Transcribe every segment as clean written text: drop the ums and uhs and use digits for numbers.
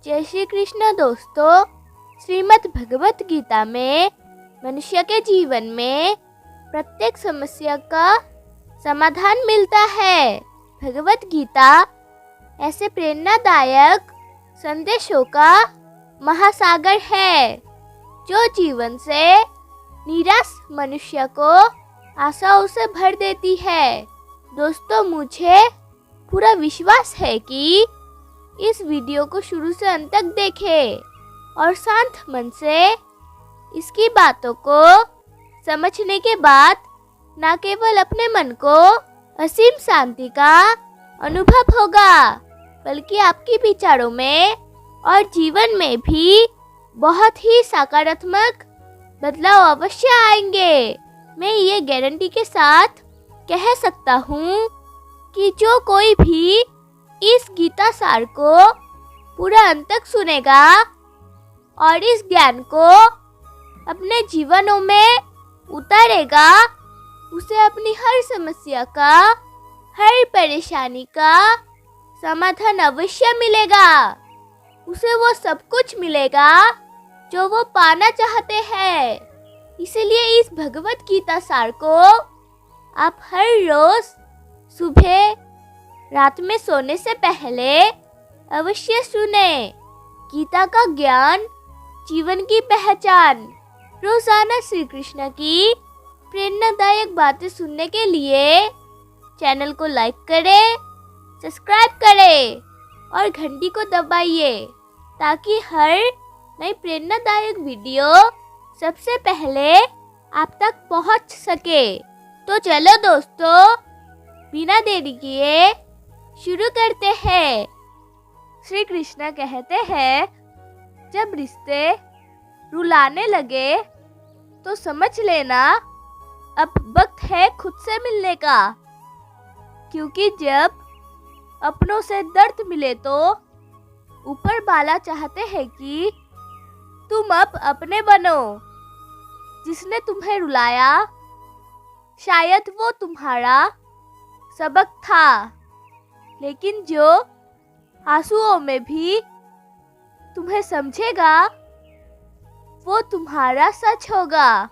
जय श्री कृष्ण दोस्तों। श्रीमद् भगवत गीता में मनुष्य के जीवन में प्रत्येक समस्या का समाधान मिलता है। भगवत गीता ऐसे प्रेरणादायक संदेशों का महासागर है जो जीवन से निराश मनुष्य को आशाओं से भर देती है। दोस्तों, मुझे पूरा विश्वास है कि इस वीडियो को शुरू से अंत तक देखें और शांत मन से इसकी बातों को समझने के बाद न केवल अपने मन को असीम शांति का अनुभव होगा, बल्कि आपके विचारों में और जीवन में भी बहुत ही सकारात्मक बदलाव अवश्य आएंगे। मैं ये गारंटी के साथ कह सकता हूँ कि जो कोई भी इस गीता सार को पूरा अंत तक सुनेगा और इस ज्ञान को अपने जीवनों में उतारेगा, उसे अपनी हर समस्या का, हर परेशानी का समाधान अवश्य मिलेगा। उसे वो सब कुछ मिलेगा जो वो पाना चाहते हैं। इसलिए इस भगवत गीता सार को आप हर रोज सुबह, रात में सोने से पहले अवश्य सुने। गीता का ज्ञान, जीवन की पहचान। रोजाना श्री कृष्ण की प्रेरणादायक बातें सुनने के लिए चैनल को लाइक करें, सब्सक्राइब करें और घंटी को दबाइए ताकि हर नई प्रेरणादायक वीडियो सबसे पहले आप तक पहुंच सके। तो चलो दोस्तों, बिना देरी किए शुरू करते हैं। श्री कृष्ण कहते हैं, जब रिश्ते रुलाने लगे तो समझ लेना अब वक्त है खुद से मिलने का, क्योंकि जब अपनों से दर्द मिले तो ऊपर वाला चाहते हैं कि तुम अब अपने बनो। जिसने तुम्हें रुलाया शायद वो तुम्हारा सबक था, लेकिन जो आंसुओं में भी तुम्हें समझेगा वो तुम्हारा सच होगा।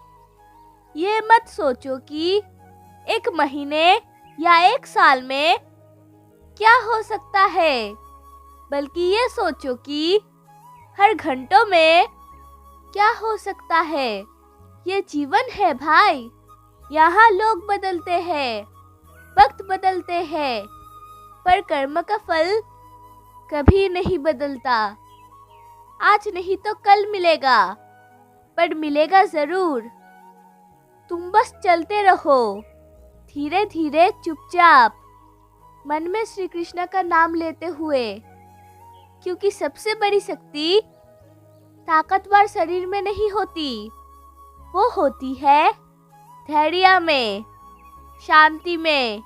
ये मत सोचो कि एक महीने या एक साल में क्या हो सकता है, बल्कि ये सोचो कि हर घंटों में क्या हो सकता है। ये जीवन है भाई, यहाँ लोग बदलते हैं, वक्त बदलते हैं, पर कर्म का फल कभी नहीं बदलता। आज नहीं तो कल मिलेगा, पर मिलेगा जरूर। तुम बस चलते रहो, धीरे धीरे, चुपचाप, मन में श्री कृष्ण का नाम लेते हुए, क्योंकि सबसे बड़ी शक्ति ताकतवर शरीर में नहीं होती, वो होती है धैर्य में, शांति में,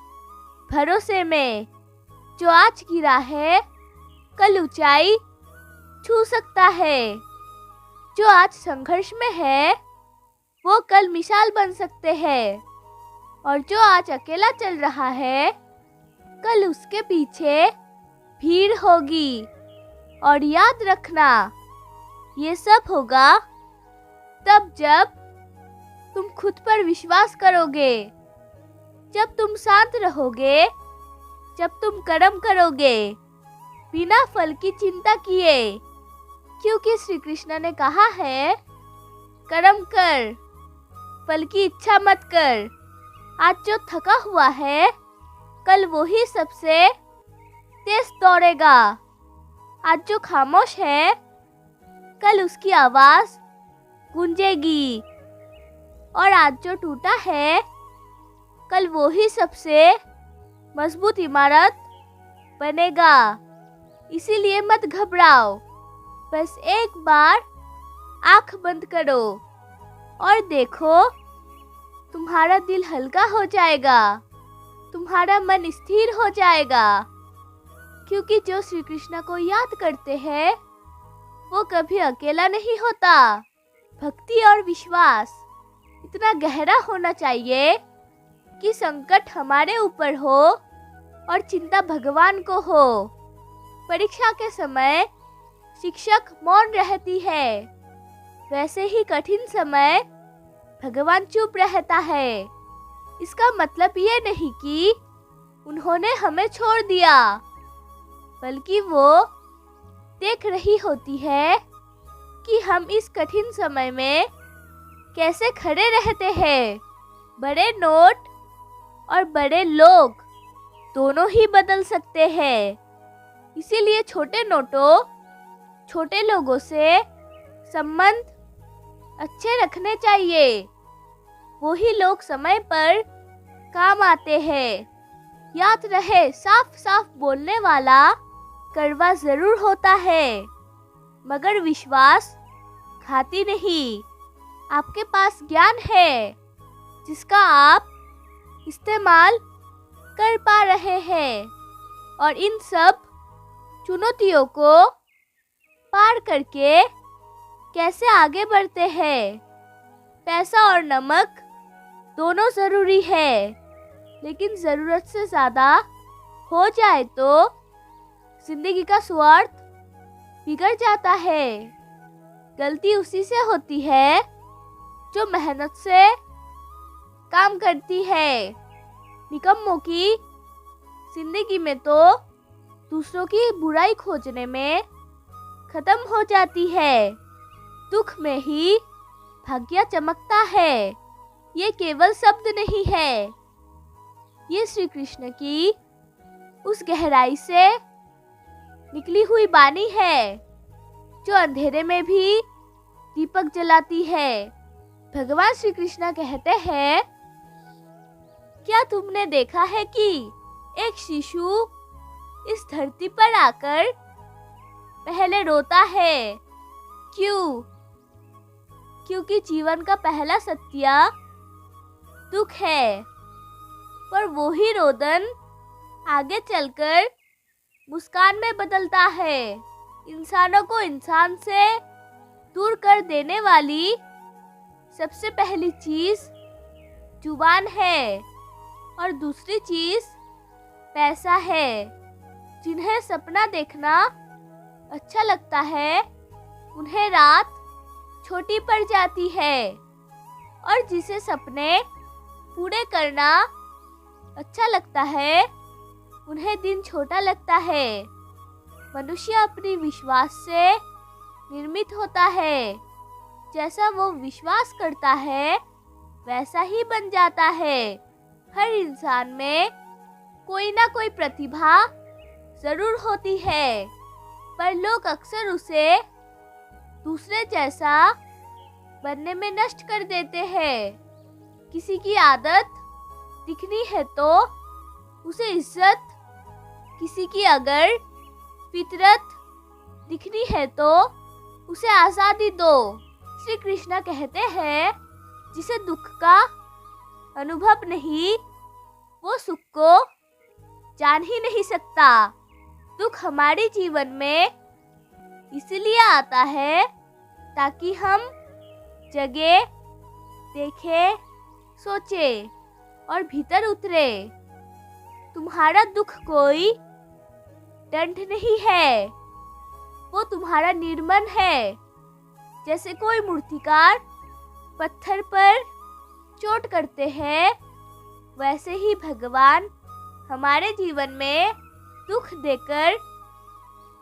भरोसे में। जो आज गिरा है कल ऊंचाई छू सकता है। जो आज संघर्ष में है वो कल मिसाल बन सकते हैं, और जो आज अकेला चल रहा है कल उसके पीछे भीड़ होगी। और याद रखना, ये सब होगा तब जब तुम खुद पर विश्वास करोगे, जब तुम शांत रहोगे, जब तुम कर्म करोगे बिना फल की चिंता किए, क्योंकि श्री कृष्ण ने कहा है, कर्म कर, फल की इच्छा मत कर। आज जो थका हुआ है कल वो ही सबसे तेज दौड़ेगा। आज जो खामोश है कल उसकी आवाज गूंजेगी, और आज जो टूटा है कल वो ही सबसे मजबूत इमारत बनेगा। इसीलिए मत घबराओ, बस एक बार आंख बंद करो और देखो, तुम्हारा दिल हल्का हो जाएगा, तुम्हारा मन स्थिर हो जाएगा। क्योंकि जो श्री कृष्ण को याद करते हैं वो कभी अकेला नहीं होता। भक्ति और विश्वास इतना गहरा होना चाहिए कि संकट हमारे ऊपर हो और चिंता भगवान को हो। परीक्षा के समय शिक्षक मौन रहती है, वैसे ही कठिन समय भगवान चुप रहता है। इसका मतलब ये नहीं कि उन्होंने हमें छोड़ दिया, बल्कि वो देख रही होती है कि हम इस कठिन समय में कैसे खड़े रहते हैं। बड़े नोट और बड़े लोग दोनों ही बदल सकते हैं, इसीलिए छोटे नोटों, छोटे लोगों से संबंध अच्छे रखने चाहिए। वही लोग समय पर काम आते हैं। याद रहे, साफ साफ बोलने वाला कड़वा जरूर होता है, मगर विश्वास घाती नहीं। आपके पास ज्ञान है जिसका आप इस्तेमाल कर पा रहे हैं, और इन सब चुनौतियों को पार करके कैसे आगे बढ़ते हैं। पैसा और नमक दोनों ज़रूरी है, लेकिन ज़रूरत से ज़्यादा हो जाए तो जिंदगी का स्वार्थ बिगड़ जाता है। गलती उसी से होती है जो मेहनत से काम करती है। निकम्मों की जिंदगी में तो दूसरों की बुराई खोजने में खत्म हो जाती है। दुख में ही भाग्य चमकता है। ये केवल शब्द नहीं है, ये श्री कृष्ण की उस गहराई से निकली हुई बानी है जो अंधेरे में भी दीपक जलाती है। भगवान श्री कृष्ण कहते हैं, क्या तुमने देखा है कि एक शिशु इस धरती पर आकर पहले रोता है? क्यों? क्योंकि जीवन का पहला सत्य दुख है, पर वो ही रोदन आगे चलकर मुस्कान में बदलता है। इंसानों को इंसान से दूर कर देने वाली सबसे पहली चीज जुबान है, और दूसरी चीज पैसा है। जिन्हें सपना देखना अच्छा लगता है, उन्हें रात छोटी पड़ जाती है, और जिसे सपने पूरे करना अच्छा लगता है, उन्हें दिन छोटा लगता है। मनुष्य अपनी विश्वास से निर्मित होता है। जैसा वो विश्वास करता है, वैसा ही बन जाता है। हर इंसान में कोई ना कोई प्रतिभा जरूर होती है, पर लोग अक्सर उसे दूसरे जैसा बनने में नष्ट कर देते हैं। किसी की आदत दिखनी है तो उसे इज्जत, किसी की अगर फितरत दिखनी है तो उसे आज़ादी दो। श्री कृष्ण कहते हैं, जिसे दुख का अनुभव नहीं, वो सुख को जान ही नहीं सकता। दुख हमारे जीवन में इसलिए आता है ताकि हम जगे, देखे, सोचे और भीतर उतरे। तुम्हारा दुख कोई दंड नहीं है, वो तुम्हारा निर्मल है। जैसे कोई मूर्तिकार पत्थर पर चोट करते हैं, वैसे ही भगवान हमारे जीवन में दुख देकर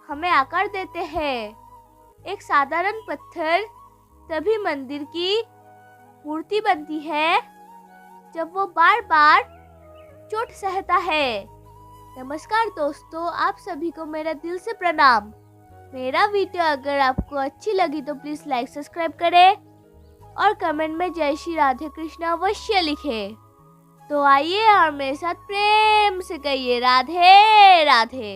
हमें आकार देते हैं। एक साधारण पत्थर तभी मंदिर की मूर्ति बनती है जब वो बार बार चोट सहता है। नमस्कार दोस्तों, आप सभी को मेरा दिल से प्रणाम। मेरा वीडियो अगर आपको अच्छी लगी तो प्लीज़ लाइक सब्सक्राइब करें और कमेंट में जय श्री राधे कृष्ण अवश्य लिखें। तो आइए और मेरे साथ प्रेम से कहिए राधे राधे।